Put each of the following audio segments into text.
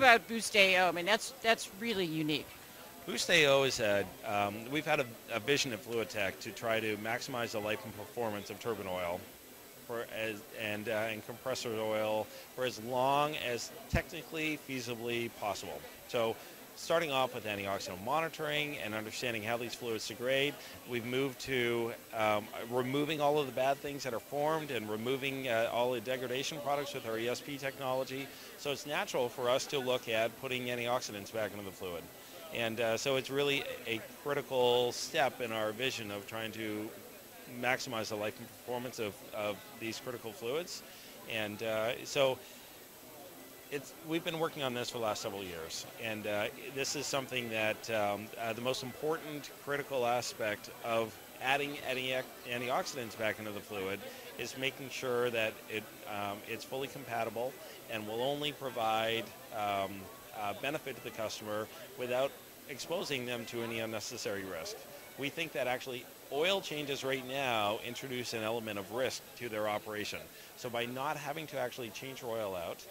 about Boost AO? I mean, that's really unique. Boost AO is we've had a vision at Fluitec to try to maximize the life and performance of turbine oil and compressor oil for as long as technically feasibly possible. So starting off with antioxidant monitoring and understanding how these fluids degrade, we've moved to removing all of the bad things that are formed and removing all the degradation products with our ESP technology. So it's natural for us to look at putting antioxidants back into the fluid. And so it's really a critical step in our vision of trying to maximize the life and performance of these critical fluids. And so we've been working on this for the last several years. And this is something that the most important critical aspect of adding antioxidants back into the fluid is making sure that it's fully compatible and will only provide benefit to the customer without exposing them to any unnecessary risk. We think that actually oil changes right now introduce an element of risk to their operation. So by not having to actually change oil out,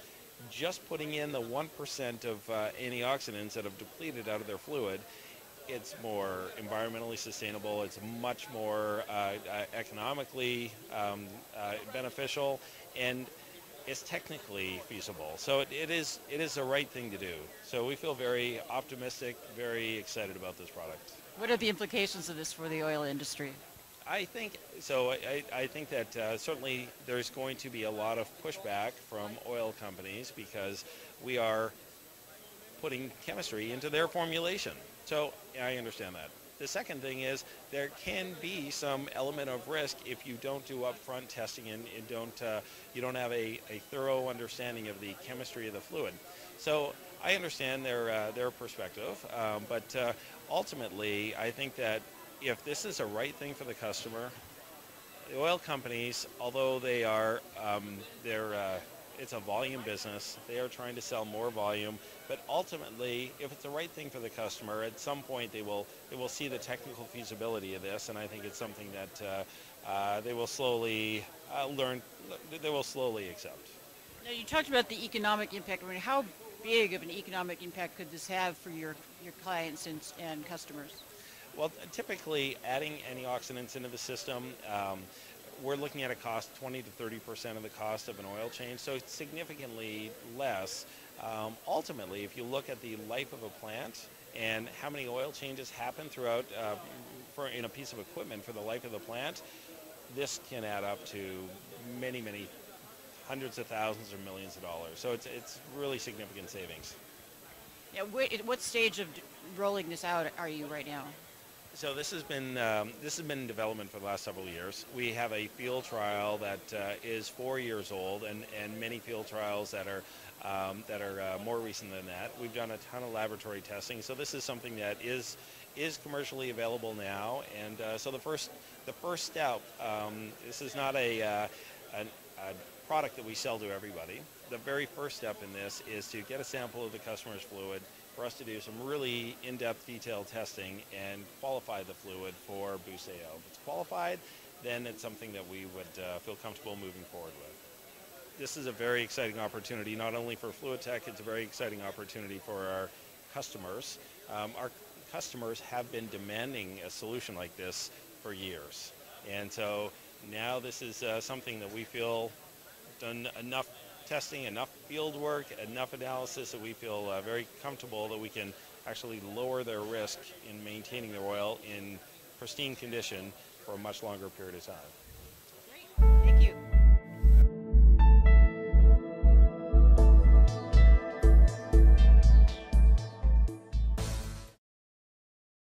just putting in the 1% of antioxidants that have depleted out of their fluid, it's more environmentally sustainable, it's much more economically beneficial, and it's technically feasible. So it is the right thing to do. So we feel very optimistic, very excited about this product. What are the implications of this for the oil industry? I think so. I think that certainly there's going to be a lot of pushback from oil companies because we are putting chemistry into their formulation. So I understand that. The second thing is there can be some element of risk if you don't do upfront testing and you don't have a thorough understanding of the chemistry of the fluid. So I understand their perspective, but ultimately I think that if this is a right thing for the customer, the oil companies, although they are it's a volume business. They are trying to sell more volume, but ultimately, if it's the right thing for the customer, at some point they will see the technical feasibility of this, and I think it's something that they will slowly learn. They will slowly accept. Now, you talked about the economic impact. I mean, how big of an economic impact could this have for your clients and customers? Well, typically, adding antioxidants into the system. We're looking at a cost 20 to 30% of the cost of an oil change, so it's significantly less. Ultimately, if you look at the life of a plant and how many oil changes happen throughout in a piece of equipment for the life of the plant, this can add up to many, many hundreds of thousands or millions of dollars. So it's really significant savings. Yeah, what stage of rolling this out are you right now? So this has been in development for the last several years. We have a field trial that is 4 years old, and many field trials that are more recent than that. We've done a ton of laboratory testing, so this is something that is commercially available now. And so the first step, this is not a product that we sell to everybody. The very first step in this is to get a sample of the customer's fluid, for us to do some really in-depth detailed testing and qualify the fluid for Boost AO. If it's qualified, then it's something that we would feel comfortable moving forward with. This is a very exciting opportunity, not only for Fluitec, it's a very exciting opportunity for our customers. Our customers have been demanding a solution like this for years. And so now this is something that we feel done enough testing, enough field work, enough analysis that we feel very comfortable that we can actually lower their risk in maintaining their oil in pristine condition for a much longer period of time.